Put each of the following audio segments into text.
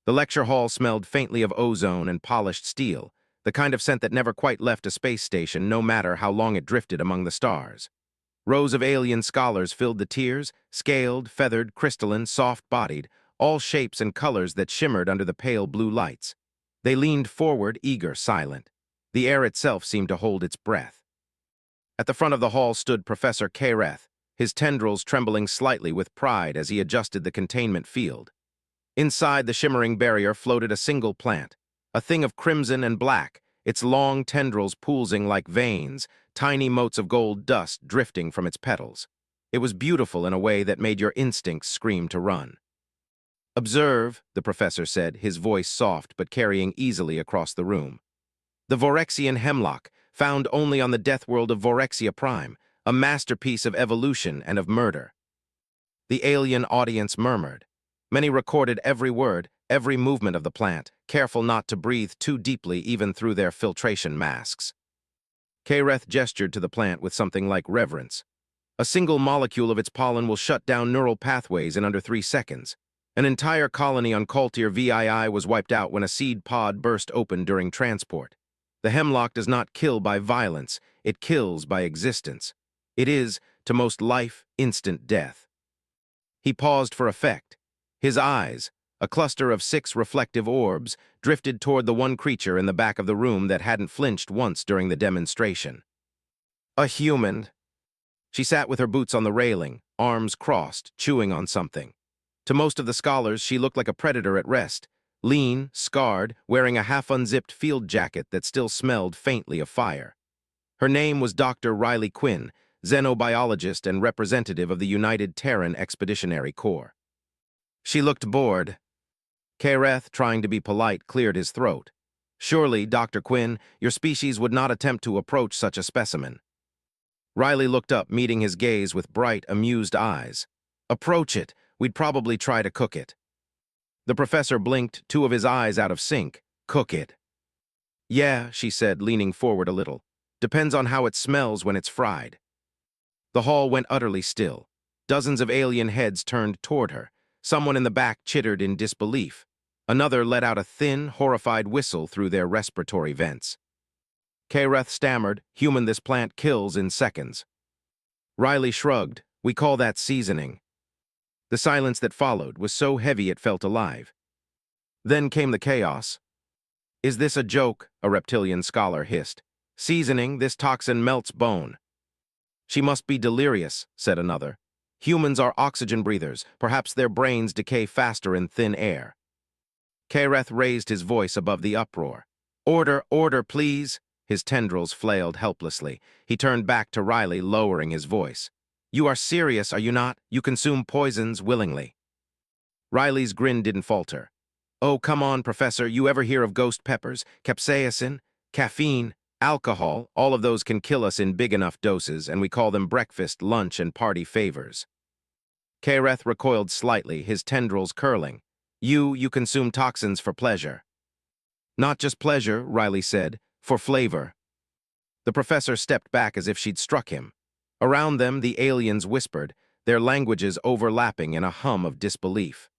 The lecture hall smelled faintly of ozone and polished steel, the kind of scent that never quite left a space station no matter how long it drifted among the stars. Rows of alien scholars filled the tiers, scaled, feathered, crystalline, soft-bodied, all shapes and colors that shimmered under the pale blue lights. They leaned forward, eager, silent. The air itself seemed to hold its breath. At the front of the hall stood Professor Kareth, his tendrils trembling slightly with pride as he adjusted the containment field. Inside the shimmering barrier floated a single plant, a thing of crimson and black, its long tendrils pulsing like veins, tiny motes of gold dust drifting from its petals. It was beautiful in a way that made your instincts scream to run. "Observe," the professor said, his voice soft but carrying easily across the room. "The Vorexian hemlock, found only on the death world of Vorexia Prime, a masterpiece of evolution and of murder." The alien audience murmured. Many recorded every word, every movement of the plant, careful not to breathe too deeply even through their filtration masks. Kareth gestured to the plant with something like reverence. "A single molecule of its pollen will shut down neural pathways in under 3 seconds. An entire colony on Kaltir VII was wiped out when a seed pod burst open during transport. The hemlock does not kill by violence, it kills by existence. It is, to most life, instant death." He paused for effect. His eyes, a cluster of 6 reflective orbs, drifted toward the one creature in the back of the room that hadn't flinched once during the demonstration. "A human." She sat with her boots on the railing, arms crossed, chewing on something. To most of the scholars, she looked like a predator at rest, lean, scarred, wearing a half-unzipped field jacket that still smelled faintly of fire. Her name was Dr. Riley Quinn, xenobiologist and representative of the United Terran Expeditionary Corps. She looked bored. Kareth, trying to be polite, cleared his throat. "Surely, Dr. Quinn, your species would not attempt to approach such a specimen." Riley looked up, meeting his gaze with bright, amused eyes. "Approach it. We'd probably try to cook it." The professor blinked, 2 of his eyes out of sync. "Cook it." "Yeah," she said, leaning forward a little. "Depends on how it smells when it's fried." The hall went utterly still. Dozens of alien heads turned toward her. Someone in the back chittered in disbelief. Another let out a thin, horrified whistle through their respiratory vents. Kareth stammered, "Human, this plant kills in seconds." Riley shrugged. "We call that seasoning." The silence that followed was so heavy it felt alive. Then came the chaos. "Is this a joke?" a reptilian scholar hissed. "Seasoning, this toxin melts bone." "She must be delirious," said another. "Humans are oxygen breathers. Perhaps their brains decay faster in thin air." Kareth raised his voice above the uproar. "Order, order, please." His tendrils flailed helplessly. He turned back to Riley, lowering his voice. "You are serious, are you not? You consume poisons willingly." Riley's grin didn't falter. "Oh, come on, Professor. You ever hear of ghost peppers, capsaicin, caffeine, alcohol? All of those can kill us in big enough doses, and we call them breakfast, lunch, and party favors." Kareth recoiled slightly, his tendrils curling. You consume toxins for pleasure." "Not just pleasure," Riley said, "for flavor." The professor stepped back as if she'd struck him. Around them, the aliens whispered, their languages overlapping in a hum of disbelief.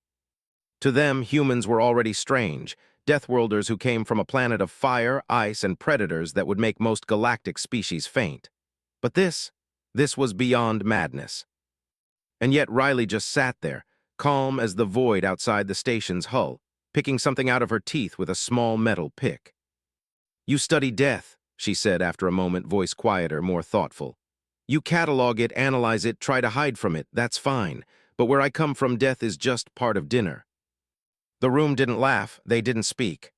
To them, humans were already strange, deathworlders who came from a planet of fire, ice, and predators that would make most galactic species faint. But this was beyond madness. And yet Riley just sat there, calm as the void outside the station's hull, picking something out of her teeth with a small metal pick. "You study death," she said after a moment, voice quieter, more thoughtful. "You catalog it, analyze it, try to hide from it, that's fine. But where I come from, death is just part of dinner." The room didn't laugh, they didn't speak.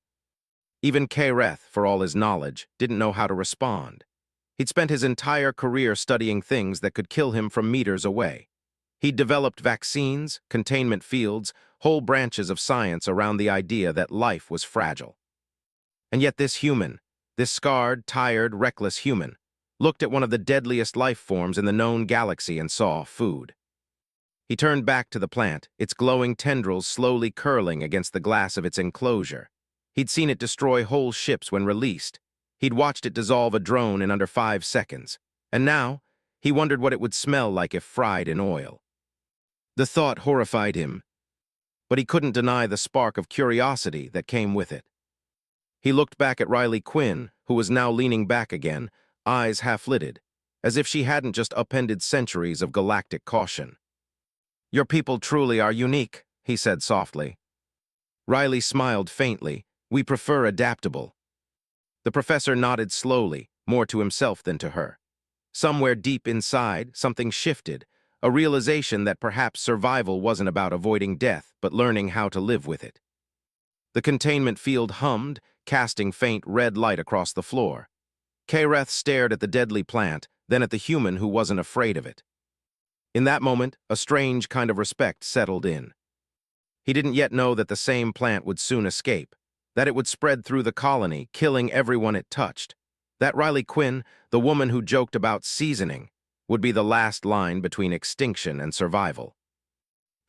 Even Kareth, for all his knowledge, didn't know how to respond. He'd spent his entire career studying things that could kill him from meters away. He'd developed vaccines, containment fields, whole branches of science around the idea that life was fragile. And yet this human, this scarred, tired, reckless human, looked at one of the deadliest life forms in the known galaxy and saw food. He turned back to the plant, its glowing tendrils slowly curling against the glass of its enclosure. He'd seen it destroy whole ships when released. He'd watched it dissolve a drone in under 5 seconds. And now, he wondered what it would smell like if fried in oil. The thought horrified him. but he couldn't deny the spark of curiosity that came with it. He looked back at Riley Quinn, who was now leaning back again, eyes half-lidded, as if she hadn't just upended centuries of galactic caution. "Your people truly are unique," he said softly. Riley smiled faintly. "We prefer adaptable." The professor nodded slowly, more to himself than to her. Somewhere deep inside, something shifted, a realization that perhaps survival wasn't about avoiding death, but learning how to live with it. The containment field hummed, casting faint red light across the floor. Kareth stared at the deadly plant, then at the human who wasn't afraid of it. In that moment, a strange kind of respect settled in. He didn't yet know that the same plant would soon escape, that it would spread through the colony, killing everyone it touched. That Riley Quinn, the woman who joked about seasoning, would be the last line between extinction and survival.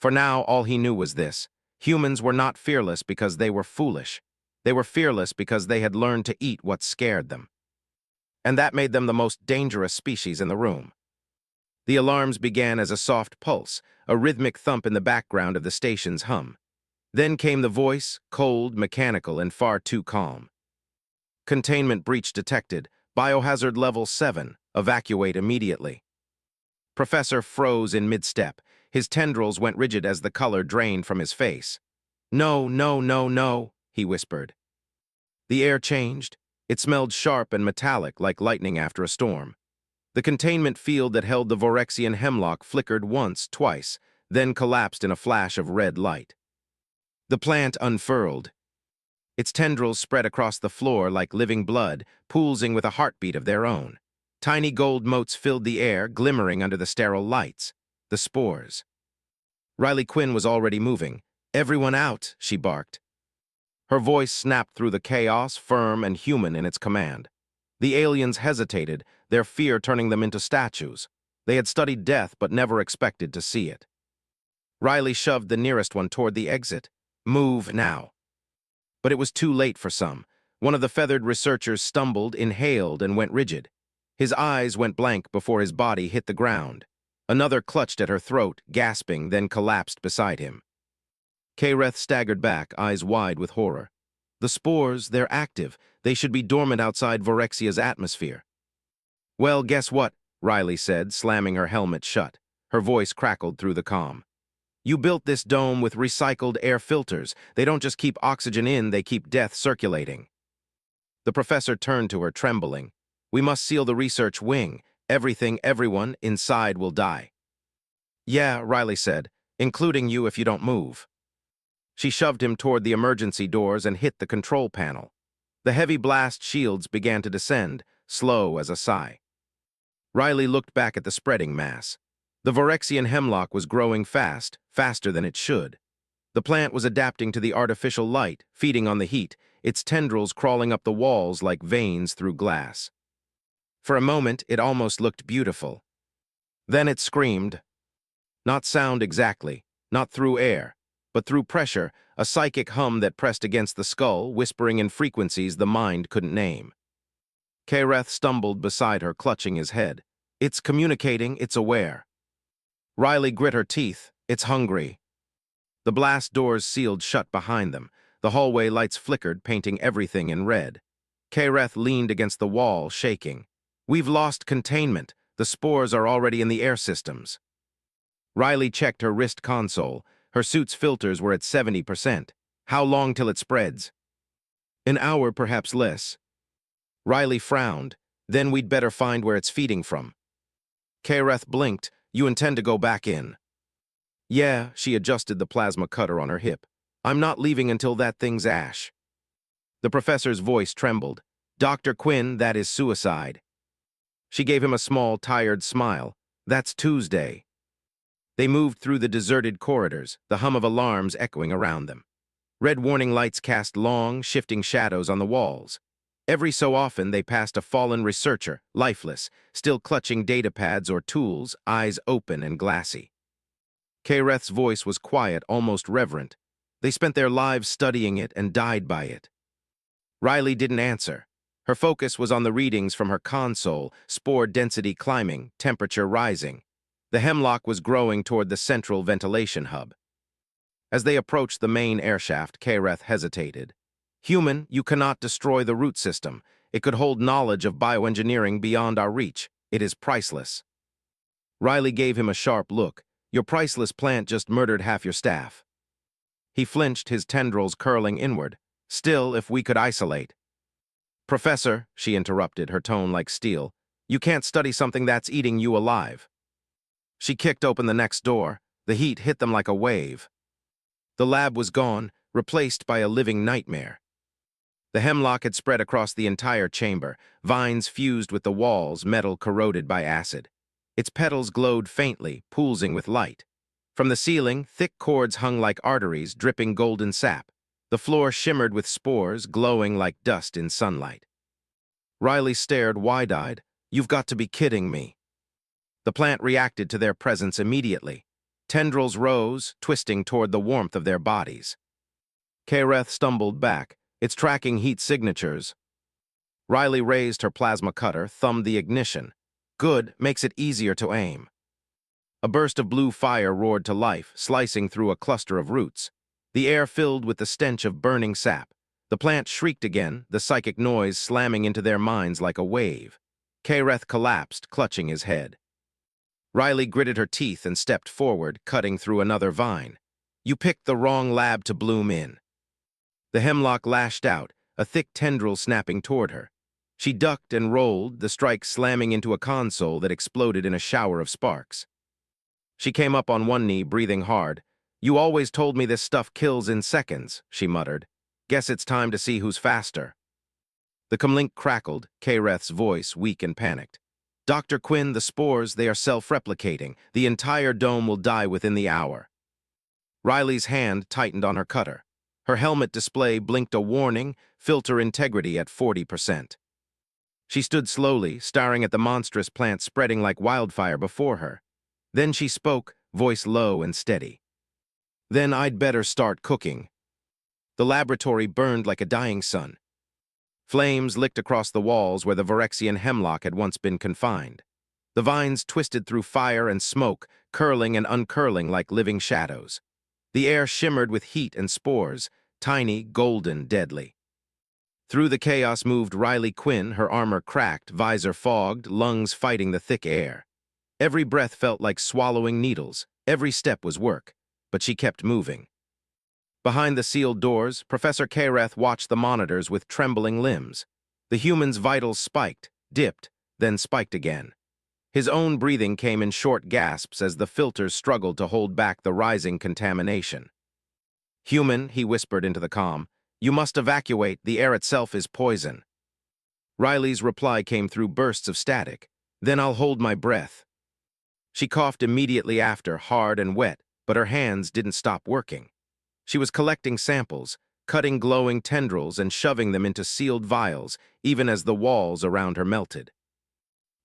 For now, all he knew was this: humans were not fearless because they were foolish. They were fearless because they had learned to eat what scared them. And that made them the most dangerous species in the room. The alarms began as a soft pulse, a rhythmic thump in the background of the station's hum. Then came the voice, cold, mechanical, and far too calm. "Containment breach detected. Biohazard level 7. Evacuate immediately." Professor froze in mid-step. His tendrils went rigid as the color drained from his face. "No, no, no, no," he whispered. The air changed. It smelled sharp and metallic like lightning after a storm. The containment field that held the Vorexian hemlock flickered once, twice, then collapsed in a flash of red light. The plant unfurled. Its tendrils spread across the floor like living blood, pulsing with a heartbeat of their own. Tiny gold motes filled the air, glimmering under the sterile lights. The spores. Riley Quinn was already moving. "Everyone out," she barked. Her voice snapped through the chaos, firm and human in its command. The aliens hesitated, their fear turning them into statues. They had studied death but never expected to see it. Riley shoved the nearest one toward the exit. "Move now." But it was too late for some. One of the feathered researchers stumbled, inhaled, and went rigid. His eyes went blank before his body hit the ground. Another clutched at her throat, gasping, then collapsed beside him. Kareth staggered back, eyes wide with horror. The spores, they're active. They should be dormant outside Vorexia's atmosphere. "Well, guess what?" Riley said, slamming her helmet shut. Her voice crackled through the calm. "You built this dome with recycled air filters. They don't just keep oxygen in, they keep death circulating." The professor turned to her, trembling. "We must seal the research wing. Everything, everyone inside will die." "Yeah," Riley said, "including you if you don't move." She shoved him toward the emergency doors and hit the control panel. The heavy blast shields began to descend, slow as a sigh. Riley looked back at the spreading mass. The Vorexian hemlock was growing fast, faster than it should. The plant was adapting to the artificial light, feeding on the heat, its tendrils crawling up the walls like veins through glass. For a moment, it almost looked beautiful. Then it screamed. Not sound exactly, not through air, but through pressure, a psychic hum that pressed against the skull, whispering in frequencies the mind couldn't name. Kareth stumbled beside her, clutching his head. "It's communicating, it's aware." Riley grit her teeth. "It's hungry." The blast doors sealed shut behind them. The hallway lights flickered, painting everything in red. Kareth leaned against the wall, shaking. "We've lost containment. The spores are already in the air systems." Riley checked her wrist console. Her suit's filters were at 70%. "How long till it spreads?" "An hour, perhaps less." Riley frowned. "Then we'd better find where it's feeding from." Kareth blinked. "You intend to go back in?" "Yeah," she adjusted the plasma cutter on her hip. "I'm not leaving until that thing's ash." The professor's voice trembled. "Dr. Quinn, that is suicide." She gave him a small, tired smile. "That's Tuesday." They moved through the deserted corridors, the hum of alarms echoing around them. Red warning lights cast long, shifting shadows on the walls. Every so often they passed a fallen researcher, lifeless, still clutching datapads or tools, eyes open and glassy. Kareth's voice was quiet, almost reverent. They spent their lives studying it and died by it. Riley didn't answer. Her focus was on the readings from her console, spore density climbing, temperature rising. The hemlock was growing toward the central ventilation hub. As they approached the main airshaft, Kareth hesitated. Human, you cannot destroy the root system. It could hold knowledge of bioengineering beyond our reach. It is priceless. Riley gave him a sharp look. Your priceless plant just murdered half your staff. He flinched, his tendrils curling inward. Still, if we could isolate. Professor, she interrupted, her tone like steel, you can't study something that's eating you alive. She kicked open the next door. The heat hit them like a wave. The lab was gone, replaced by a living nightmare. The hemlock had spread across the entire chamber, vines fused with the walls, metal corroded by acid. Its petals glowed faintly, pulsing with light. From the ceiling, thick cords hung like arteries, dripping golden sap. The floor shimmered with spores, glowing like dust in sunlight. Riley stared wide-eyed. You've got to be kidding me. The plant reacted to their presence immediately. Tendrils rose, twisting toward the warmth of their bodies. Kareth stumbled back. It's tracking heat signatures. Riley raised her plasma cutter, thumbed the ignition. Good, makes it easier to aim. A burst of blue fire roared to life, slicing through a cluster of roots. The air filled with the stench of burning sap. The plant shrieked again, the psychic noise slamming into their minds like a wave. Kareth collapsed, clutching his head. Riley gritted her teeth and stepped forward, cutting through another vine. You picked the wrong lab to bloom in. The hemlock lashed out, a thick tendril snapping toward her. She ducked and rolled, the strike slamming into a console that exploded in a shower of sparks. She came up on one knee, breathing hard. You always told me this stuff kills in seconds, she muttered. Guess it's time to see who's faster. The comlink crackled, Kareth's voice weak and panicked. Dr. Quinn, the spores, they are self-replicating. The entire dome will die within the hour. Riley's hand tightened on her cutter. Her helmet display blinked a warning, filter integrity at 40%. She stood slowly, staring at the monstrous plant spreading like wildfire before her. Then she spoke, voice low and steady. Then I'd better start cooking. The laboratory burned like a dying sun. Flames licked across the walls where the Virexian hemlock had once been confined. The vines twisted through fire and smoke, curling and uncurling like living shadows. The air shimmered with heat and spores, tiny, golden, deadly. Through the chaos moved Riley Quinn, her armor cracked, visor fogged, lungs fighting the thick air. Every breath felt like swallowing needles. Every step was work, but she kept moving. Behind the sealed doors, Professor Kareth watched the monitors with trembling limbs. The human's vitals spiked, dipped, then spiked again. His own breathing came in short gasps as the filters struggled to hold back the rising contamination. Human, he whispered into the comm, you must evacuate, the air itself is poison. Riley's reply came through bursts of static. Then I'll hold my breath. She coughed immediately after, hard and wet, but her hands didn't stop working. She was collecting samples, cutting glowing tendrils and shoving them into sealed vials, even as the walls around her melted.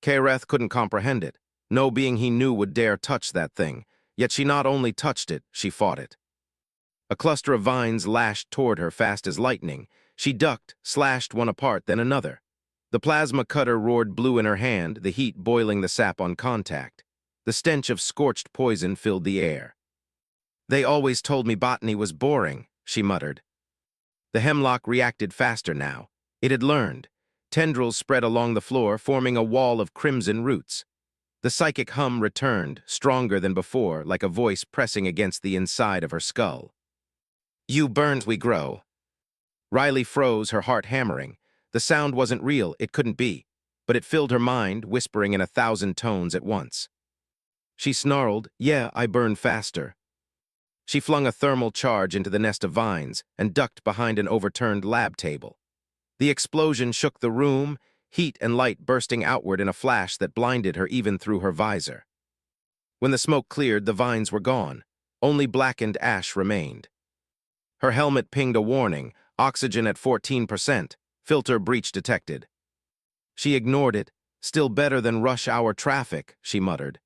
Kareth couldn't comprehend it. No being he knew would dare touch that thing, yet she not only touched it, she fought it. A cluster of vines lashed toward her fast as lightning. She ducked, slashed one apart, then another. The plasma cutter roared blue in her hand, the heat boiling the sap on contact. The stench of scorched poison filled the air. They always told me botany was boring, she muttered. The hemlock reacted faster now. It had learned. Tendrils spread along the floor, forming a wall of crimson roots. The psychic hum returned, stronger than before, like a voice pressing against the inside of her skull. You burned, we grow. Riley froze, her heart hammering. The sound wasn't real, it couldn't be, but it filled her mind, whispering in 1,000 tones at once. She snarled, yeah, I burn faster. She flung a thermal charge into the nest of vines and ducked behind an overturned lab table. The explosion shook the room, heat and light bursting outward in a flash that blinded her even through her visor. When the smoke cleared, the vines were gone. Only blackened ash remained. Her helmet pinged a warning, oxygen at 14%, filter breach detected. She ignored it. Still better than rush hour traffic, she muttered.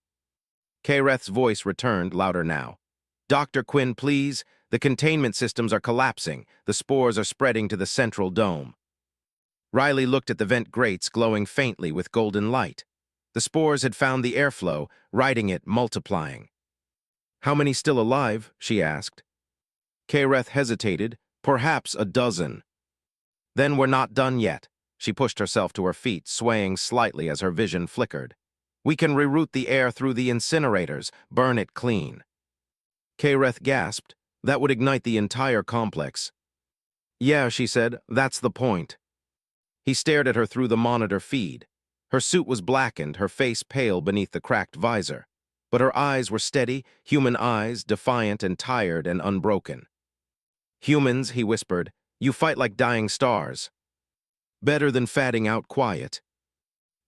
Kareth's voice returned, louder now. Dr. Quinn, please. The containment systems are collapsing. The spores are spreading to the central dome. Riley looked at the vent grates glowing faintly with golden light. The spores had found the airflow, riding it, multiplying. How many still alive? She asked. Kareth hesitated. Perhaps a dozen. Then we're not done yet. She pushed herself to her feet, swaying slightly as her vision flickered. We can reroute the air through the incinerators, burn it clean. Kareth gasped. That would ignite the entire complex. Yeah, she said, that's the point. He stared at her through the monitor feed. Her suit was blackened, her face pale beneath the cracked visor. But her eyes were steady, human eyes, defiant and tired and unbroken. Humans, he whispered, you fight like dying stars. Better than fatting out quiet.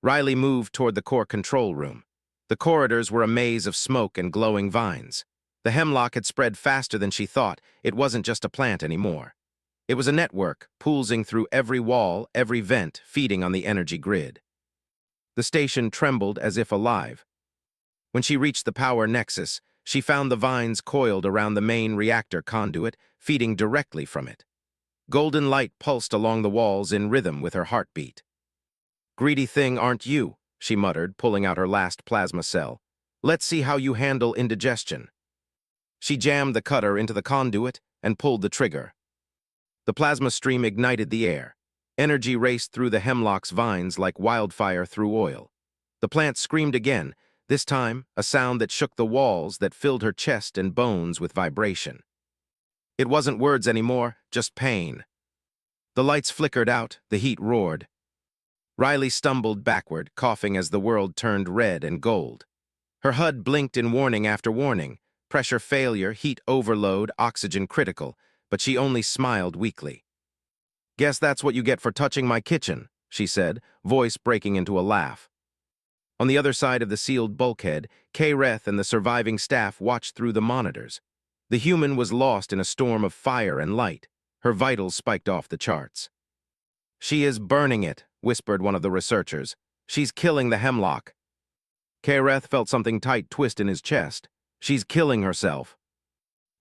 Riley moved toward the core control room. The corridors were a maze of smoke and glowing vines. The hemlock had spread faster than she thought. It wasn't just a plant anymore. It was a network, pulsing through every wall, every vent, feeding on the energy grid. The station trembled as if alive. When she reached the power nexus, she found the vines coiled around the main reactor conduit, feeding directly from it. Golden light pulsed along the walls in rhythm with her heartbeat. Greedy thing, aren't you? She muttered, pulling out her last plasma cell. Let's see how you handle indigestion. She jammed the cutter into the conduit and pulled the trigger. The plasma stream ignited the air. Energy raced through the hemlock's vines like wildfire through oil. The plant screamed again, this time a sound that shook the walls, that filled her chest and bones with vibration. It wasn't words anymore, just pain. The lights flickered out, the heat roared. Riley stumbled backward, coughing as the world turned red and gold. Her HUD blinked in warning after warning, pressure failure, heat overload, oxygen critical, but she only smiled weakly. Guess that's what you get for touching my kitchen, she said, voice breaking into a laugh. On the other side of the sealed bulkhead, Kareth and the surviving staff watched through the monitors. The human was lost in a storm of fire and light. Her vitals spiked off the charts. She is burning it, whispered one of the researchers. She's killing the hemlock. Kareth felt something tight twist in his chest. She's killing herself.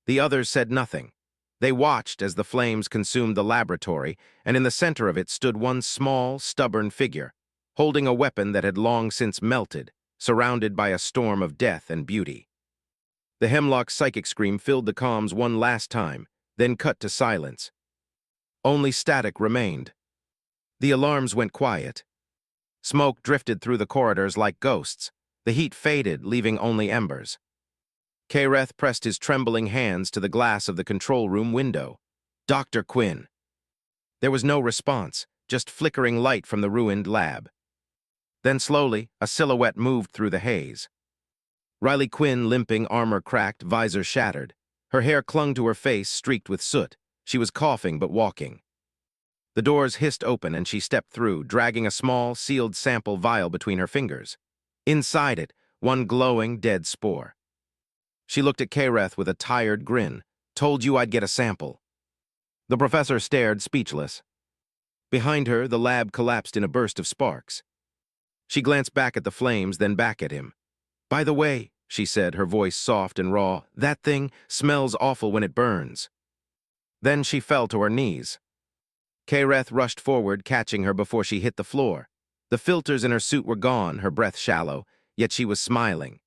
The others said nothing. They watched as the flames consumed the laboratory, and in the center of it stood one small, stubborn figure, holding a weapon that had long since melted, surrounded by a storm of death and beauty. The hemlock's psychic scream filled the comms one last time, then cut to silence. Only static remained. The alarms went quiet. Smoke drifted through the corridors like ghosts. The heat faded, leaving only embers. Kareth pressed his trembling hands to the glass of the control room window. Dr. Quinn. There was no response, just flickering light from the ruined lab. Then slowly, a silhouette moved through the haze. Riley Quinn, limping, armor cracked, visor shattered. Her hair clung to her face, streaked with soot. She was coughing but walking. The doors hissed open and she stepped through, dragging a small, sealed sample vial between her fingers. Inside it, one glowing, dead spore. She looked at Kareth with a tired grin. Told you I'd get a sample. The professor stared, speechless. Behind her, the lab collapsed in a burst of sparks. She glanced back at the flames, then back at him. By the way, she said, her voice soft and raw, that thing smells awful when it burns. Then she fell to her knees. Kareth rushed forward, catching her before she hit the floor. The filters in her suit were gone, her breath shallow, yet she was smiling.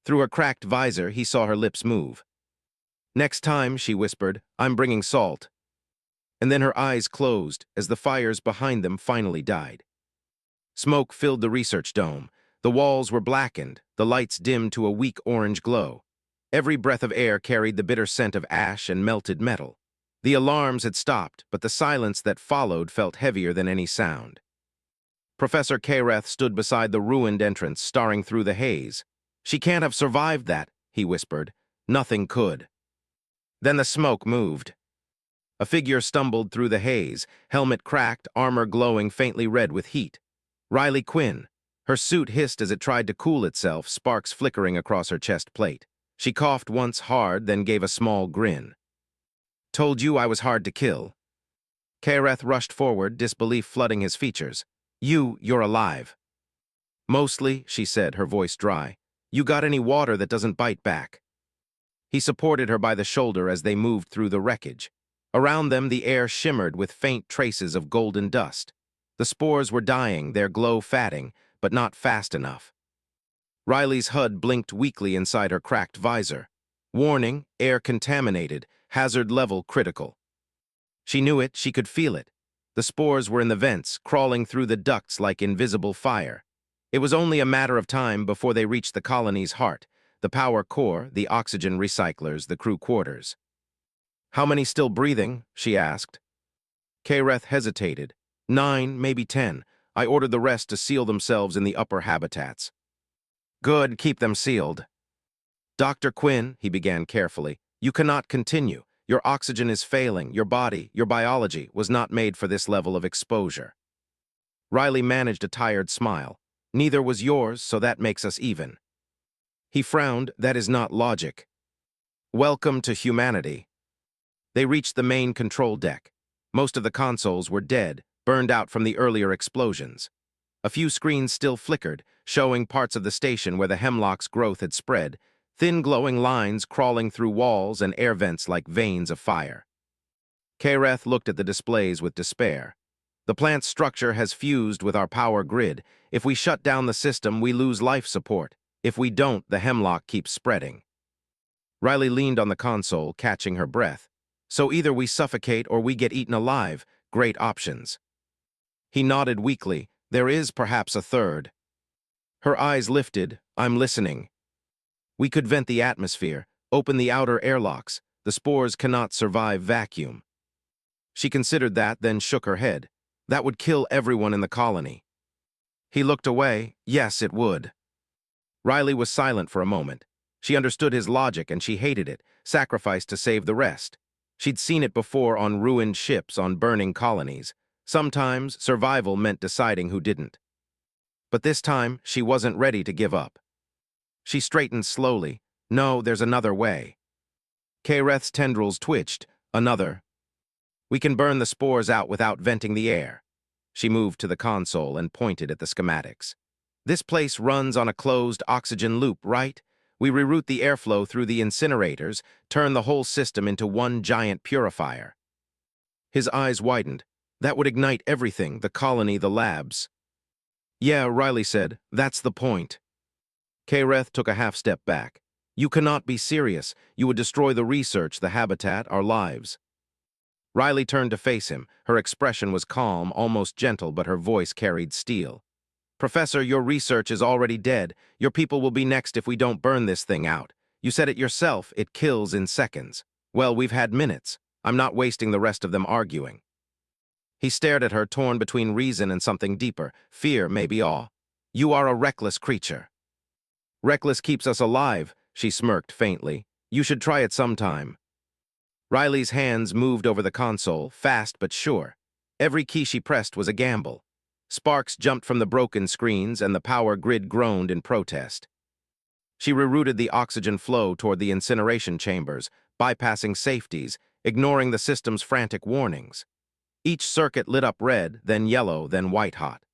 Through her cracked visor, he saw her lips move. Next time, she whispered, I'm bringing salt. And then her eyes closed as the fires behind them finally died. Smoke filled the research dome. The walls were blackened, the lights dimmed to a weak orange glow. Every breath of air carried the bitter scent of ash and melted metal. The alarms had stopped, but the silence that followed felt heavier than any sound. Professor Kareth stood beside the ruined entrance, staring through the haze. She can't have survived that, he whispered. Nothing could. Then the smoke moved. A figure stumbled through the haze, helmet cracked, armor glowing faintly red with heat. Riley Quinn. Her suit hissed as it tried to cool itself, sparks flickering across her chest plate. She coughed once hard, then gave a small grin. Told you I was hard to kill. Kareth rushed forward, disbelief flooding his features. You're alive. Mostly, she said, her voice dry. You got any water that doesn't bite back? He supported her by the shoulder as they moved through the wreckage. Around them, the air shimmered with faint traces of golden dust. The spores were dying, their glow fading, but not fast enough. Riley's HUD blinked weakly inside her cracked visor. Warning, air contaminated. Hazard level critical. She knew it, she could feel it. The spores were in the vents, crawling through the ducts like invisible fire. It was only a matter of time before they reached the colony's heart, the power core, the oxygen recyclers, the crew quarters. "How many still breathing?" she asked. Kareth hesitated. 9, maybe 10. I ordered the rest to seal themselves in the upper habitats. "Good, keep them sealed." "Dr. Quinn," he began carefully, "you cannot continue. Your oxygen is failing. Your body, your biology, was not made for this level of exposure." Riley managed a tired smile. "Neither was yours, so that makes us even." He frowned. "That is not logic." "Welcome to humanity." They reached the main control deck. Most of the consoles were dead, burned out from the earlier explosions. A few screens still flickered, showing parts of the station where the hemlock's growth had spread, thin glowing lines crawling through walls and air vents like veins of fire. Kareth looked at the displays with despair. "The plant's structure has fused with our power grid. If we shut down the system, we lose life support. If we don't, the hemlock keeps spreading." Riley leaned on the console, catching her breath. "So either we suffocate or we get eaten alive. Great options." He nodded weakly. "There is perhaps a third." Her eyes lifted. "I'm listening." "We could vent the atmosphere, open the outer airlocks. The spores cannot survive vacuum." She considered that, then shook her head. "That would kill everyone in the colony." He looked away. "Yes, it would." Riley was silent for a moment. She understood his logic and she hated it, sacrificed to save the rest. She'd seen it before on ruined ships, on burning colonies. Sometimes survival meant deciding who didn't. But this time, she wasn't ready to give up. She straightened slowly. "No, there's another way." Kareth's tendrils twitched. "Another." "We can burn the spores out without venting the air." She moved to the console and pointed at the schematics. "This place runs on a closed oxygen loop, right? We reroute the airflow through the incinerators, turn the whole system into one giant purifier." His eyes widened. "That would ignite everything, the colony, the labs." "Yeah," Riley said, "that's the point." Kareth took a half step back. "You cannot be serious. You would destroy the research, the habitat, our lives." Riley turned to face him. Her expression was calm, almost gentle, but her voice carried steel. "Professor, your research is already dead. Your people will be next if we don't burn this thing out. You said it yourself, it kills in seconds. Well, we've had minutes. I'm not wasting the rest of them arguing." He stared at her, torn between reason and something deeper, fear, maybe awe. "You are a reckless creature." "Reckless keeps us alive," she smirked faintly. "You should try it sometime." Riley's hands moved over the console, fast but sure. Every key she pressed was a gamble. Sparks jumped from the broken screens, and the power grid groaned in protest. She rerouted the oxygen flow toward the incineration chambers, bypassing safeties, ignoring the system's frantic warnings. Each circuit lit up red, then yellow, then white-hot.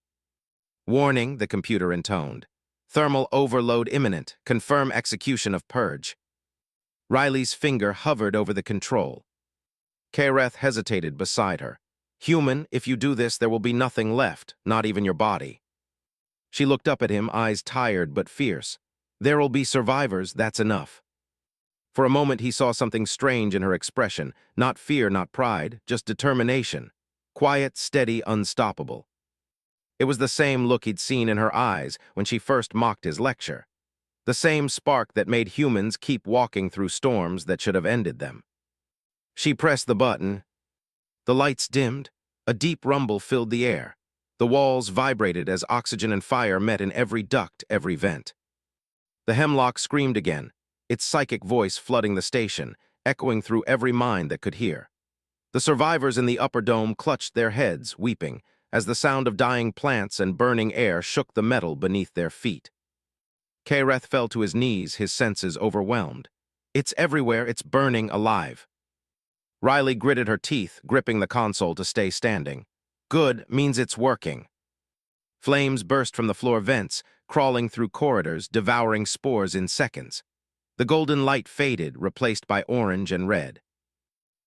"Warning," the computer intoned. "Thermal overload imminent. Confirm execution of purge." Riley's finger hovered over the control. Kareth hesitated beside her. "Human, if you do this, there will be nothing left, not even your body." She looked up at him, eyes tired but fierce. "There'll be survivors, that's enough." For a moment he saw something strange in her expression, not fear, not pride, just determination. Quiet, steady, unstoppable. It was the same look he'd seen in her eyes when she first mocked his lecture. The same spark that made humans keep walking through storms that should have ended them. She pressed the button. The lights dimmed. A deep rumble filled the air. The walls vibrated as oxygen and fire met in every duct, every vent. The hemlock screamed again, its psychic voice flooding the station, echoing through every mind that could hear. The survivors in the upper dome clutched their heads, weeping, as the sound of dying plants and burning air shook the metal beneath their feet. Kareth fell to his knees, his senses overwhelmed. "It's everywhere, it's burning alive." Riley gritted her teeth, gripping the console to stay standing. "Good means it's working." Flames burst from the floor vents, crawling through corridors, devouring spores in seconds. The golden light faded, replaced by orange and red.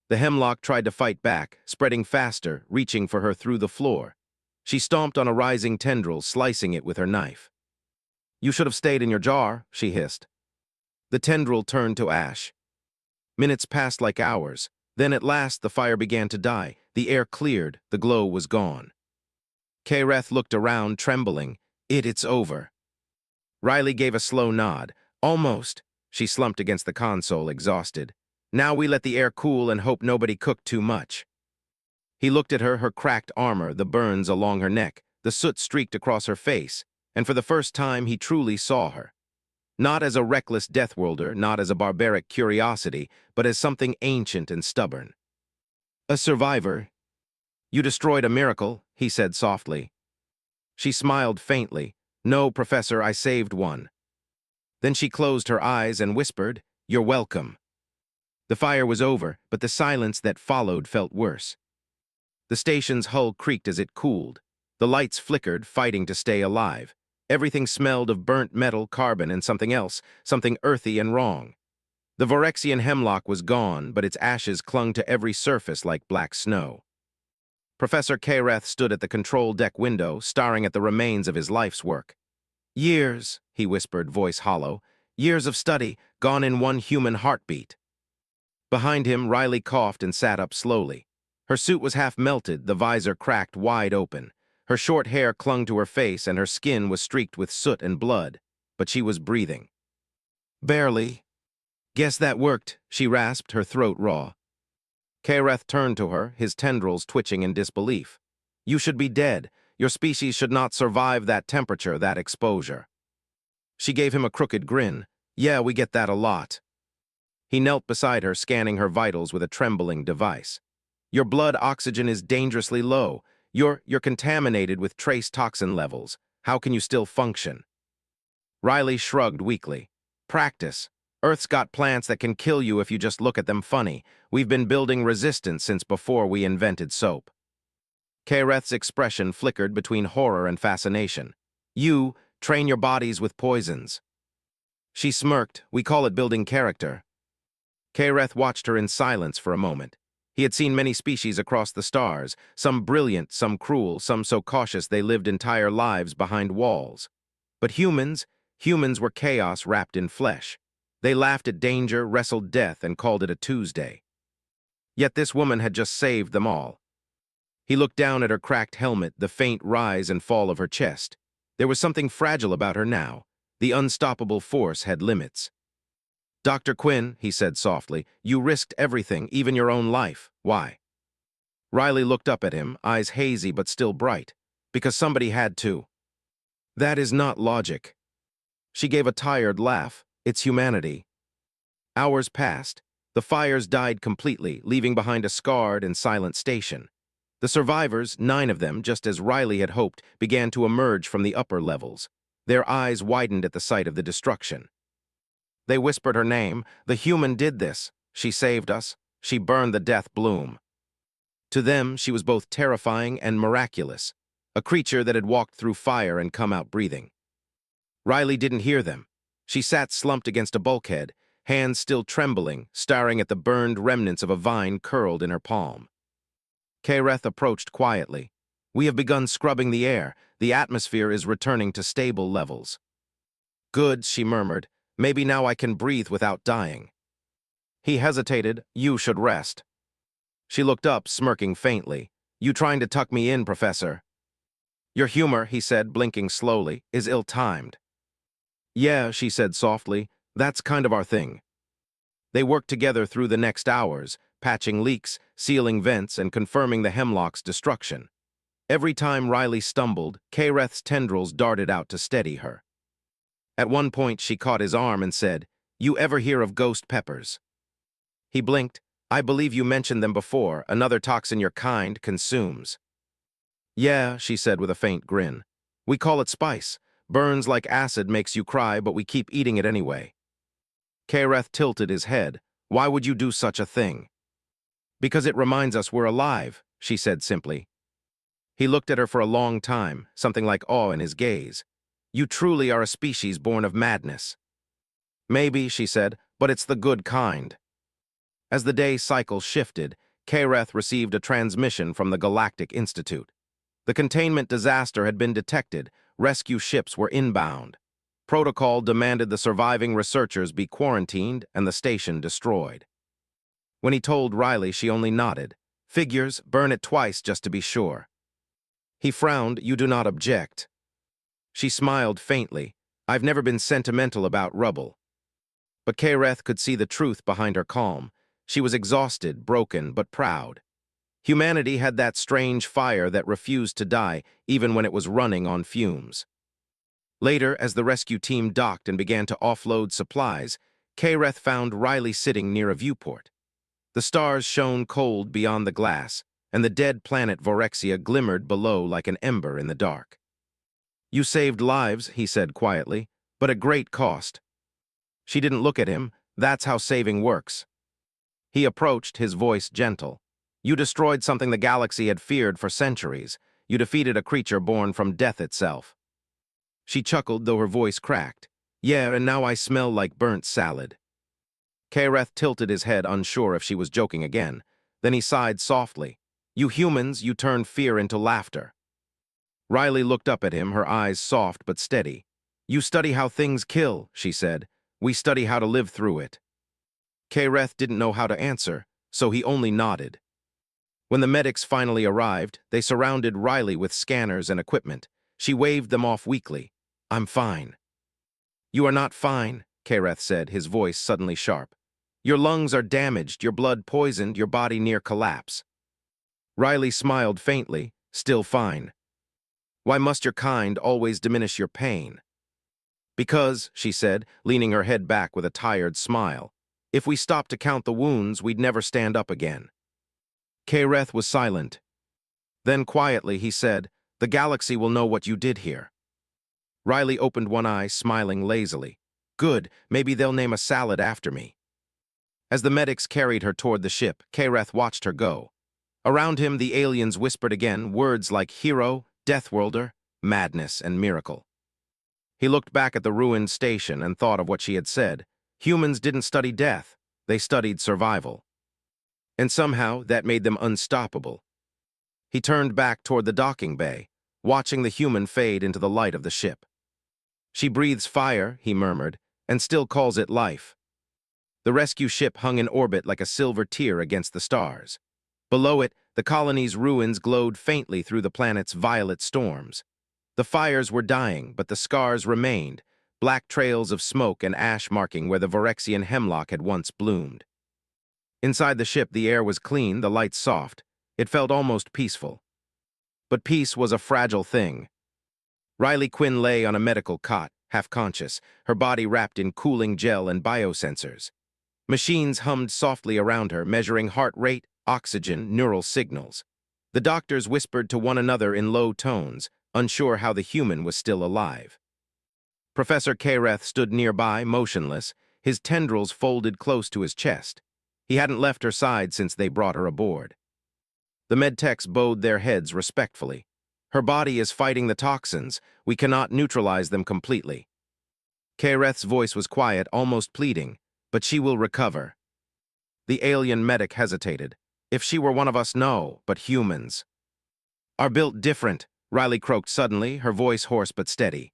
The hemlock tried to fight back, spreading faster, reaching for her through the floor. She stomped on a rising tendril, slicing it with her knife. "You should have stayed in your jar," she hissed. The tendril turned to ash. Minutes passed like hours. Then at last the fire began to die. The air cleared. The glow was gone. Kareth looked around, trembling. It's over. Riley gave a slow nod. Almost. She slumped against the console, exhausted. Now we let the air cool and hope nobody cooked too much. He looked at her cracked armor, the burns along her neck, the soot streaked across her face, and for the first time he truly saw her. Not as a reckless deathworlder, not as a barbaric curiosity, but as something ancient and stubborn. A survivor. You destroyed a miracle, he said softly. She smiled faintly. No, Professor, I saved one. Then she closed her eyes and whispered, You're welcome. The fire was over, but the silence that followed felt worse. The station's hull creaked as it cooled. The lights flickered, fighting to stay alive. Everything smelled of burnt metal, carbon, and something else, something earthy and wrong. The Vorexian hemlock was gone, but its ashes clung to every surface like black snow. Professor Kareth stood at the control deck window, staring at the remains of his life's work. Years, he whispered, voice hollow. Years of study, gone in one human heartbeat. Behind him, Riley coughed and sat up slowly. Her suit was half melted, the visor cracked wide open. Her short hair clung to her face and her skin was streaked with soot and blood, but she was breathing. Barely. Guess that worked, she rasped, her throat raw. Kareth turned to her, his tendrils twitching in disbelief. You should be dead. Your species should not survive that temperature, that exposure. She gave him a crooked grin. Yeah, we get that a lot. He knelt beside her, scanning her vitals with a trembling device. Your blood oxygen is dangerously low. You're contaminated with trace toxin levels. How can you still function? Riley shrugged weakly. Practice. Earth's got plants that can kill you if you just look at them funny. We've been building resistance since before we invented soap. Kareth's expression flickered between horror and fascination. You train your bodies with poisons. She smirked. We call it building character. Kareth watched her in silence for a moment. He had seen many species across the stars, some brilliant, some cruel, some so cautious they lived entire lives behind walls. But humans were chaos wrapped in flesh. They laughed at danger, wrestled death, and called it a Tuesday. Yet this woman had just saved them all. He looked down at her cracked helmet, the faint rise and fall of her chest. There was something fragile about her now. The unstoppable force had limits. Dr. Quinn, he said softly, you risked everything, even your own life. Why? Riley looked up at him, eyes hazy but still bright. Because somebody had to. That is not logic. She gave a tired laugh. It's humanity. Hours passed. The fires died completely, leaving behind a scarred and silent station. The survivors, 9 of them, just as Riley had hoped, began to emerge from the upper levels. Their eyes widened at the sight of the destruction. They whispered her name. The human did this. She saved us. She burned the death bloom. To them, she was both terrifying and miraculous, a creature that had walked through fire and come out breathing. Riley didn't hear them. She sat slumped against a bulkhead, hands still trembling, staring at the burned remnants of a vine curled in her palm. Kareth approached quietly. We have begun scrubbing the air. The atmosphere is returning to stable levels. Good, she murmured. Maybe now I can breathe without dying. He hesitated. You should rest. She looked up, smirking faintly. You trying to tuck me in, Professor? Your humor, he said, blinking slowly, is ill-timed. Yeah, she said softly. That's kind of our thing. They worked together through the next hours, patching leaks, sealing vents, and confirming the hemlock's destruction. Every time Riley stumbled, Kareth's tendrils darted out to steady her. At one point, she caught his arm and said, You ever hear of ghost peppers? He blinked. I believe you mentioned them before. Another toxin your kind consumes. Yeah, she said with a faint grin. We call it spice. Burns like acid, makes you cry, but we keep eating it anyway. Kareth tilted his head. Why would you do such a thing? Because it reminds us we're alive, she said simply. He looked at her for a long time, something like awe in his gaze. You truly are a species born of madness. Maybe, she said, but it's the good kind. As the day cycle shifted, Kareth received a transmission from the Galactic Institute. The containment disaster had been detected. Rescue ships were inbound. Protocol demanded the surviving researchers be quarantined and the station destroyed. When he told Riley, she only nodded. Figures, burn it twice just to be sure. He frowned. You do not object. She smiled faintly. I've never been sentimental about rubble. But Kareth could see the truth behind her calm. She was exhausted, broken, but proud. Humanity had that strange fire that refused to die, even when it was running on fumes. Later, as the rescue team docked and began to offload supplies, Kareth found Riley sitting near a viewport. The stars shone cold beyond the glass, and the dead planet Vorexia glimmered below like an ember in the dark. You saved lives, he said quietly, but at great cost. She didn't look at him. That's how saving works. He approached, his voice gentle. You destroyed something the galaxy had feared for centuries. You defeated a creature born from death itself. She chuckled, though her voice cracked. Yeah, and now I smell like burnt salad. Kareth tilted his head, unsure if she was joking again. Then he sighed softly. You humans, you turned fear into laughter. Riley looked up at him, her eyes soft but steady. You study how things kill, she said. We study how to live through it. Kareth didn't know how to answer, so he only nodded. When the medics finally arrived, they surrounded Riley with scanners and equipment. She waved them off weakly. I'm fine. You are not fine, Kareth said, his voice suddenly sharp. Your lungs are damaged, your blood poisoned, your body near collapse. Riley smiled faintly, still fine. Why must your kind always diminish your pain? Because, she said, leaning her head back with a tired smile, if we stopped to count the wounds, we'd never stand up again. Kareth was silent. Then quietly he said, the galaxy will know what you did here. Riley opened one eye, smiling lazily. Good, maybe they'll name a salad after me. As the medics carried her toward the ship, Kareth watched her go. Around him, the aliens whispered again, words like hero, deathworlder, madness, and miracle. He looked back at the ruined station and thought of what she had said. Humans didn't study death, they studied survival. And somehow, that made them unstoppable. He turned back toward the docking bay, watching the human fade into the light of the ship. She breathes fire, he murmured, and still calls it life. The rescue ship hung in orbit like a silver tear against the stars. Below it, the colony's ruins glowed faintly through the planet's violet storms. The fires were dying, but the scars remained, black trails of smoke and ash marking where the Vorexian hemlock had once bloomed. Inside the ship, the air was clean, the lights soft. It felt almost peaceful. But peace was a fragile thing. Riley Quinn lay on a medical cot, half-conscious, her body wrapped in cooling gel and biosensors. Machines hummed softly around her, measuring heart rate, oxygen, neural signals. The doctors whispered to one another in low tones, unsure how the human was still alive. Professor Kareth stood nearby, motionless, his tendrils folded close to his chest. He hadn't left her side since they brought her aboard. The medtechs bowed their heads respectfully. Her body is fighting the toxins. We cannot neutralize them completely. Kareth's voice was quiet, almost pleading, but she will recover. The alien medic hesitated. If she were one of us, no, but humans are built different, Riley croaked suddenly, her voice hoarse but steady.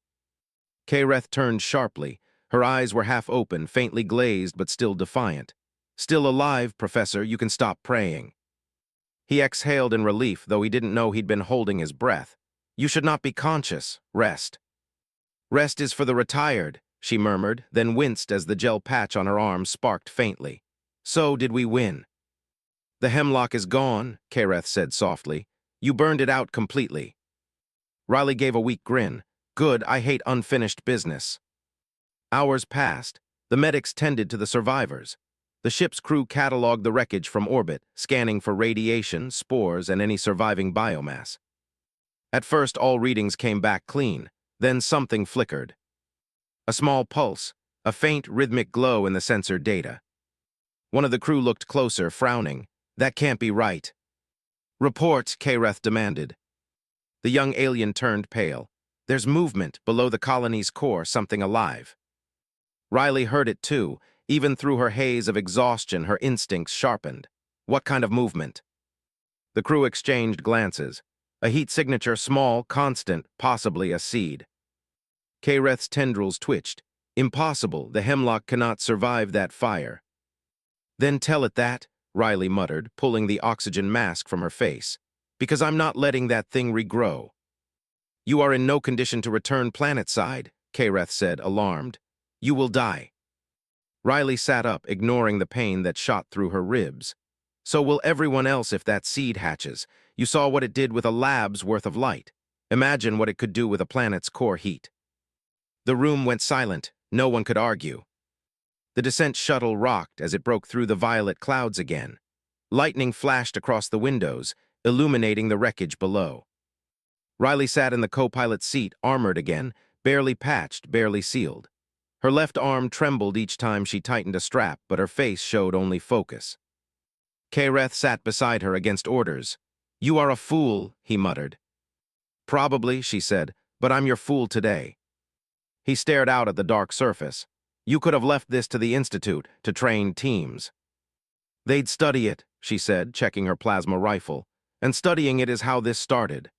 Kareth turned sharply. Her eyes were half open, faintly glazed but still defiant. Still alive, Professor, you can stop praying. He exhaled in relief, though he didn't know he'd been holding his breath. You should not be conscious. Rest. Rest is for the retired, she murmured, then winced as the gel patch on her arm sparked faintly. So did we win? The hemlock is gone, Kareth said softly. You burned it out completely. Riley gave a weak grin. Good, I hate unfinished business. Hours passed. The medics tended to the survivors. The ship's crew cataloged the wreckage from orbit, scanning for radiation, spores, and any surviving biomass. At first, all readings came back clean. Then something flickered. A small pulse, a faint, rhythmic glow in the sensor data. One of the crew looked closer, frowning. That can't be right. Report, Kareth demanded. The young alien turned pale. There's movement below the colony's core, something alive. Riley heard it too. Even through her haze of exhaustion, her instincts sharpened. What kind of movement? The crew exchanged glances. A heat signature, small, constant, possibly a seed. Kareth's tendrils twitched. Impossible, the hemlock cannot survive that fire. Then tell it that, Riley muttered, pulling the oxygen mask from her face. Because I'm not letting that thing regrow. You are in no condition to return planetside, Kareth said, alarmed. You will die. Riley sat up, ignoring the pain that shot through her ribs. So will everyone else if that seed hatches. You saw what it did with a lab's worth of light. Imagine what it could do with a planet's core heat. The room went silent. No one could argue. The descent shuttle rocked as it broke through the violet clouds again. Lightning flashed across the windows, illuminating the wreckage below. Riley sat in the co-pilot's seat, armored again, barely patched, barely sealed. Her left arm trembled each time she tightened a strap, but her face showed only focus. Kareth sat beside her against orders. You are a fool, he muttered. Probably, she said, but I'm your fool today. He stared out at the dark surface. You could have left this to the Institute, to train teams. They'd study it, she said, checking her plasma rifle. And studying it is how this started.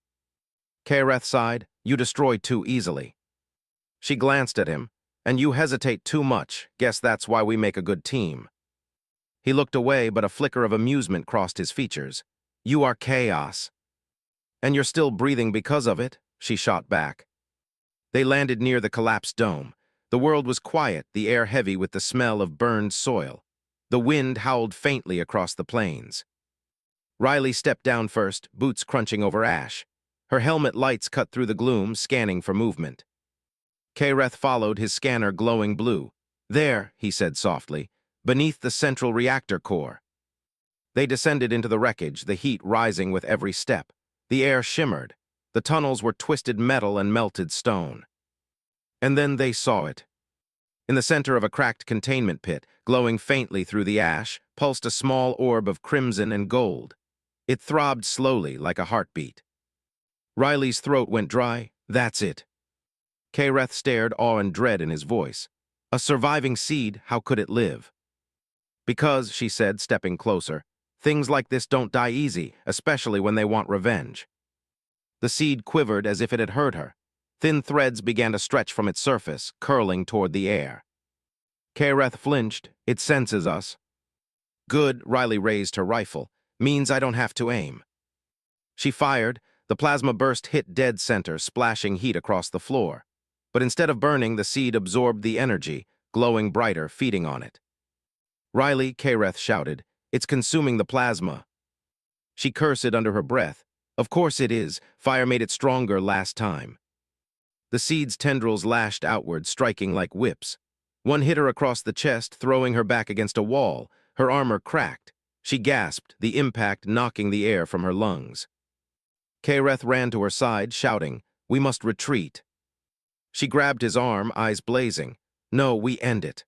Kareth sighed. You destroyed too easily. She glanced at him. And you hesitate too much. Guess that's why we make a good team. He looked away, but a flicker of amusement crossed his features. You are chaos. And you're still breathing because of it, she shot back. They landed near the collapsed dome. The world was quiet, the air heavy with the smell of burned soil. The wind howled faintly across the plains. Riley stepped down first, boots crunching over ash. Her helmet lights cut through the gloom, scanning for movement. Kareth followed, his scanner glowing blue. There, he said softly, beneath the central reactor core. They descended into the wreckage, the heat rising with every step. The air shimmered. The tunnels were twisted metal and melted stone. And then they saw it. In the center of a cracked containment pit, glowing faintly through the ash, pulsed a small orb of crimson and gold. It throbbed slowly, like a heartbeat. Riley's throat went dry. That's it. Kareth stared, awe and dread in his voice. A surviving seed, how could it live? Because, she said, stepping closer, things like this don't die easy, especially when they want revenge. The seed quivered as if it had heard her. Thin threads began to stretch from its surface, curling toward the air. Kareth flinched. It senses us. Good, Riley raised her rifle. Means I don't have to aim. She fired. The plasma burst hit dead center, splashing heat across the floor. But instead of burning, the seed absorbed the energy, glowing brighter, feeding on it. Riley, Kareth shouted, it's consuming the plasma. She cursed under her breath. Of course it is. Fire made it stronger last time. The seed's tendrils lashed outward, striking like whips. One hit her across the chest, throwing her back against a wall. Her armor cracked. She gasped, the impact knocking the air from her lungs. Kareth ran to her side, shouting, we must retreat. She grabbed his arm, eyes blazing. No, we end it.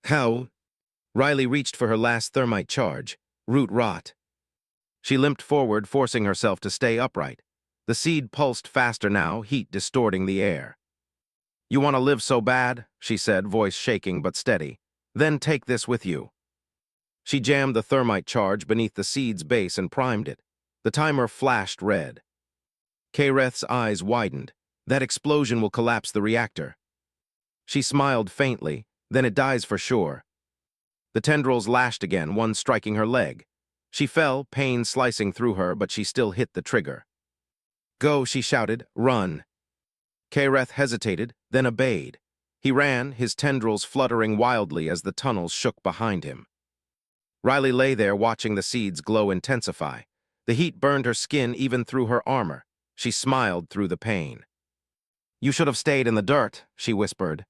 How? Riley reached for her last thermite charge. Root rot. She limped forward, forcing herself to stay upright. The seed pulsed faster now, heat distorting the air. You want to live so bad, she said, voice shaking but steady. Then take this with you. She jammed the thermite charge beneath the seed's base and primed it. The timer flashed red. Kareth's eyes widened. That explosion will collapse the reactor. She smiled faintly. Then it dies for sure. The tendrils lashed again, one striking her leg. She fell, pain slicing through her, but she still hit the trigger. Go, she shouted. Run. Kareth hesitated, then obeyed. He ran, his tendrils fluttering wildly as the tunnels shook behind him. Riley lay there watching the seed's glow intensify. The heat burned her skin even through her armor. She smiled through the pain. You should have stayed in the dirt, she whispered.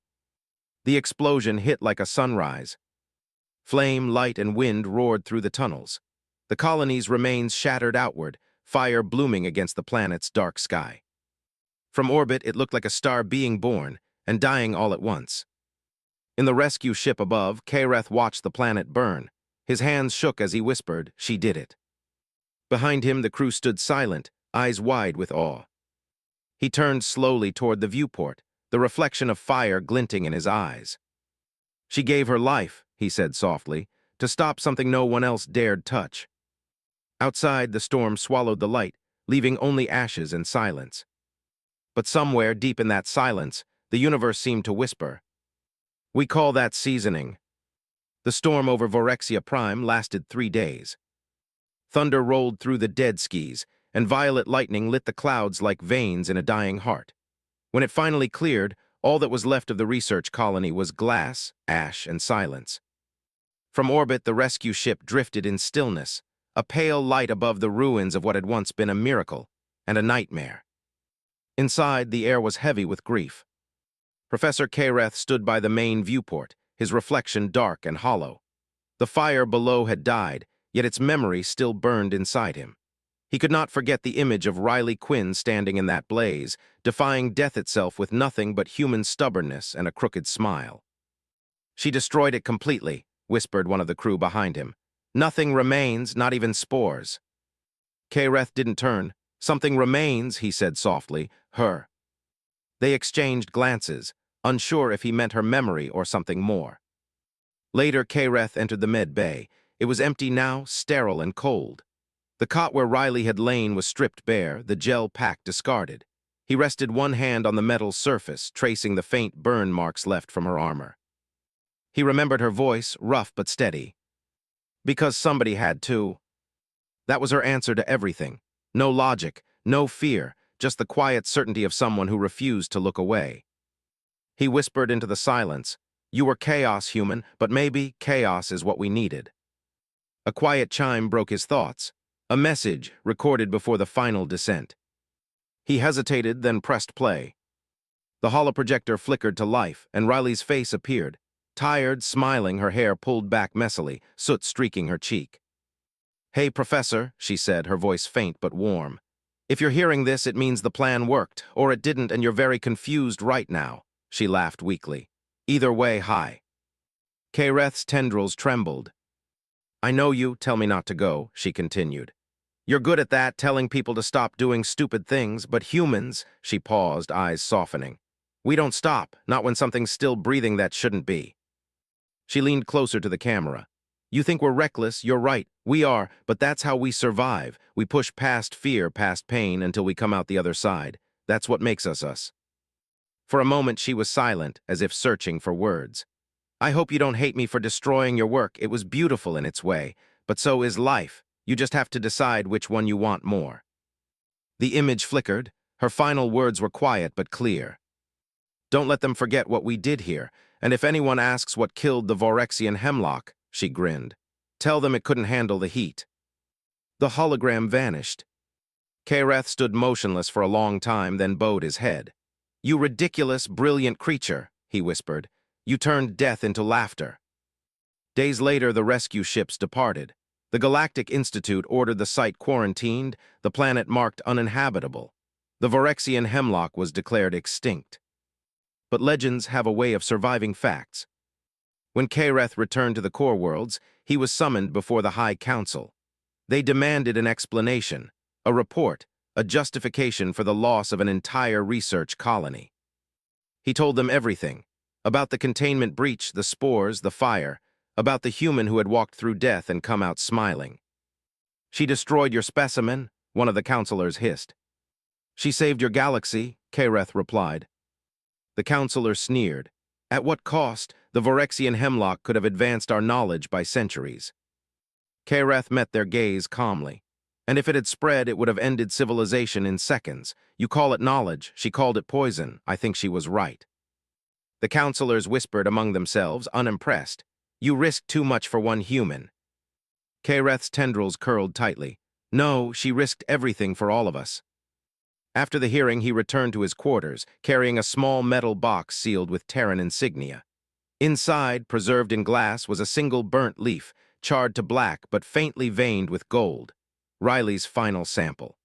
The explosion hit like a sunrise. Flame, light, and wind roared through the tunnels. The colony's remains shattered outward, fire blooming against the planet's dark sky. From orbit, it looked like a star being born and dying all at once. In the rescue ship above, Kareth watched the planet burn. His hands shook as he whispered, she did it. Behind him, the crew stood silent, eyes wide with awe. He turned slowly toward the viewport, the reflection of fire glinting in his eyes. She gave her life, he said softly, to stop something no one else dared touch. Outside, the storm swallowed the light, leaving only ashes and silence. But somewhere deep in that silence, the universe seemed to whisper. We call that seasoning. The storm over Vorexia Prime lasted 3 days. Thunder rolled through the dead skis, and violet lightning lit the clouds like veins in a dying heart. When it finally cleared, all that was left of the research colony was glass, ash, and silence. From orbit, the rescue ship drifted in stillness, a pale light above the ruins of what had once been a miracle and a nightmare. Inside, the air was heavy with grief. Professor Kareth stood by the main viewport, his reflection dark and hollow. The fire below had died, yet its memory still burned inside him. He could not forget the image of Riley Quinn standing in that blaze, defying death itself with nothing but human stubbornness and a crooked smile. "She destroyed it completely," whispered one of the crew behind him. "Nothing remains, not even spores." Kareth didn't turn. "Something remains," he said softly. "Her." They exchanged glances, unsure if he meant her memory or something more. Later, Kareth entered the med bay. It was empty now, sterile and cold. The cot where Riley had lain was stripped bare, the gel pack discarded. He rested one hand on the metal surface, tracing the faint burn marks left from her armor. He remembered her voice, rough but steady. "Because somebody had to." That was her answer to everything. No logic, no fear, just the quiet certainty of someone who refused to look away. He whispered into the silence, "You were chaos, human, but maybe chaos is what we needed." A quiet chime broke his thoughts, a message recorded before the final descent. He hesitated, then pressed play. The holoprojector flickered to life, and Riley's face appeared. Tired, smiling, her hair pulled back messily, soot streaking her cheek. "Hey, Professor," she said, her voice faint but warm. "If you're hearing this, it means the plan worked, or it didn't and you're very confused right now." She laughed weakly. "Either way, hi." Kareth's tendrils trembled. "I know you, tell me not to go," she continued. "You're good at that, telling people to stop doing stupid things, but humans," she paused, eyes softening. "We don't stop, not when something's still breathing that shouldn't be." She leaned closer to the camera. "You think we're reckless, you're right, we are, but that's how we survive. We push past fear, past pain, until we come out the other side. That's what makes us us." For a moment she was silent, as if searching for words. "I hope you don't hate me for destroying your work. It was beautiful in its way, but so is life. You just have to decide which one you want more." The image flickered. Her final words were quiet but clear. "Don't let them forget what we did here, and if anyone asks what killed the Vorexian hemlock," she grinned, "tell them it couldn't handle the heat." The hologram vanished. Kareth stood motionless for a long time, then bowed his head. "You ridiculous, brilliant creature," he whispered. "You turned death into laughter." Days later, the rescue ships departed. The Galactic Institute ordered the site quarantined, the planet marked uninhabitable. The Vorexian hemlock was declared extinct. But legends have a way of surviving facts. When Kareth returned to the core worlds, he was summoned before the High Council. They demanded an explanation, a report, a justification for the loss of an entire research colony. He told them everything, about the containment breach, the spores, the fire, about the human who had walked through death and come out smiling. "She destroyed your specimen," one of the counselors hissed. "She saved your galaxy," Kareth replied. The counselor sneered. "At what cost? The Vorexian hemlock could have advanced our knowledge by centuries." Kareth met their gaze calmly. "And if it had spread, it would have ended civilization in seconds. You call it knowledge, she called it poison. I think she was right." The counselors whispered among themselves, unimpressed. "You risked too much for one human." Kareth's tendrils curled tightly. "No, she risked everything for all of us." After the hearing, he returned to his quarters, carrying a small metal box sealed with Terran insignia. Inside, preserved in glass, was a single burnt leaf, charred to black but faintly veined with gold. Riley's final sample.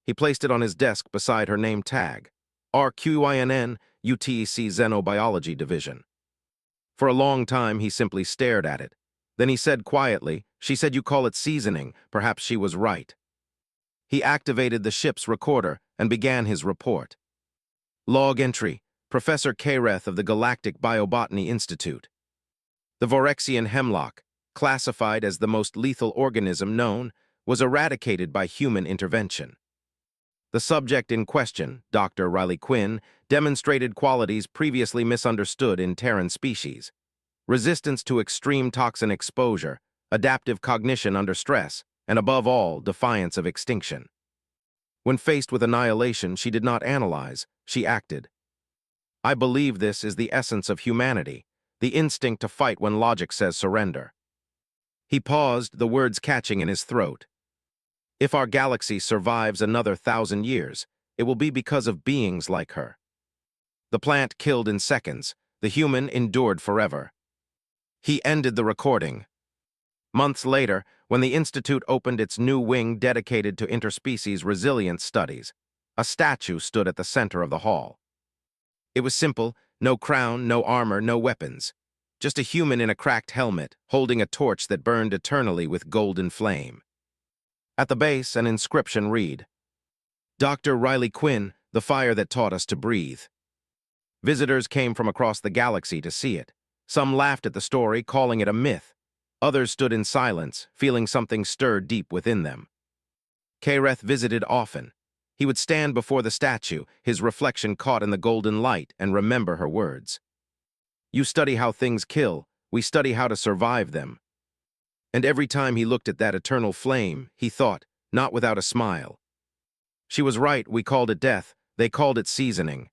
He placed it on his desk beside her name tag. RQINN, UTEC Xenobiology Division. For a long time, he simply stared at it. Then he said quietly, "She said you call it seasoning. Perhaps she was right." He activated the ship's recorder and began his report. Log entry, Professor Kareth of the Galactic Biobotany Institute. The Vorexian hemlock, classified as the most lethal organism known, was eradicated by human intervention. The subject in question, Dr. Riley Quinn, demonstrated qualities previously misunderstood in Terran species. resistance to extreme toxin exposure, adaptive cognition under stress, and above all, defiance of extinction. When faced with annihilation, she did not analyze, she acted. I believe this is the essence of humanity, the instinct to fight when logic says surrender. He paused, the words catching in his throat. If our galaxy survives another 1,000 years, it will be because of beings like her. The plant killed in seconds, the human endured forever. He ended the recording. Months later, when the Institute opened its new wing dedicated to interspecies resilience studies, a statue stood at the center of the hall. It was simple, no crown, no armor, no weapons. Just a human in a cracked helmet, holding a torch that burned eternally with golden flame. At the base, an inscription read, Dr. Riley Quinn, the fire that taught us to breathe. Visitors came from across the galaxy to see it. Some laughed at the story, calling it a myth. Others stood in silence, feeling something stir deep within them. Kareth visited often. He would stand before the statue, his reflection caught in the golden light, and remember her words. You study how things kill, we study how to survive them. And every time he looked at that eternal flame, he thought, not without a smile. She was right, we called it death, they called it seasoning.